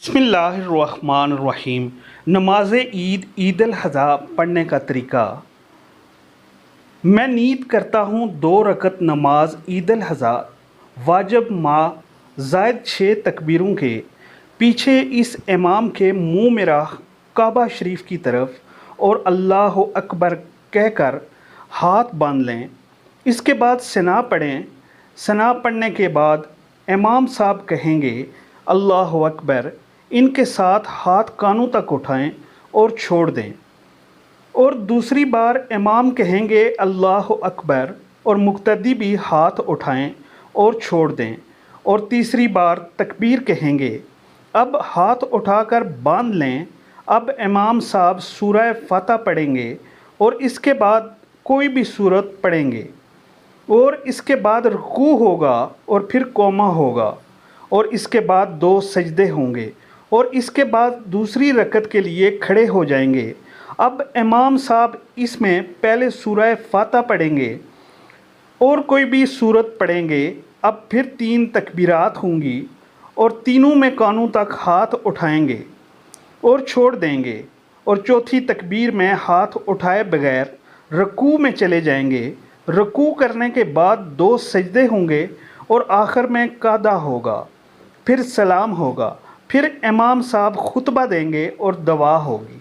बिस्मिल्लाहिर्रहमानिर्रहीम। नमाज ईद अल अज़हा पढ़ने का तरीका। मैं नीयत करता हूँ 2 रकत नमाज ईद अल अज़हा वाजिब ज़ायद 6 तकबीरों के पीछे इस इमाम के मुँह में राह काबा शरीफ की तरफ और अल्लाह अकबर कहकर हाथ बांध लें। इसके बाद सना पढ़ें। सना पढ़ने के बाद इमाम साहब कहेंगे अल्लाह अकबर। इनके साथ हाथ कानों तक उठाएं और छोड़ दें और दूसरी बार इमाम कहेंगे अल्लाह अकबर और मुक्तदी भी हाथ उठाएं और छोड़ दें और तीसरी बार तकबीर कहेंगे। अब हाथ उठाकर बांध लें। अब इमाम साहब सूरह फातिहा पढ़ेंगे और इसके बाद कोई भी सूरत पढ़ेंगे और इसके बाद रुकू होगा और फिर कोमा होगा और इसके बाद 2 सजदे होंगे और इसके बाद दूसरी रकत के लिए खड़े हो जाएंगे। अब इमाम साहब इसमें पहले सूरह फातिहा पढ़ेंगे और कोई भी सूरत पढ़ेंगे। अब फिर 3 तकबीरात होंगी और तीनों में कानों तक हाथ उठाएंगे और छोड़ देंगे और चौथी तकबीर में हाथ उठाए बगैर रुकू में चले जाएंगे। रुकू करने के बाद 2 सजदे होंगे और आखिर में कादा होगा, फिर सलाम होगा, फिर इमाम साहब खुतबा देंगे और दुआ होगी।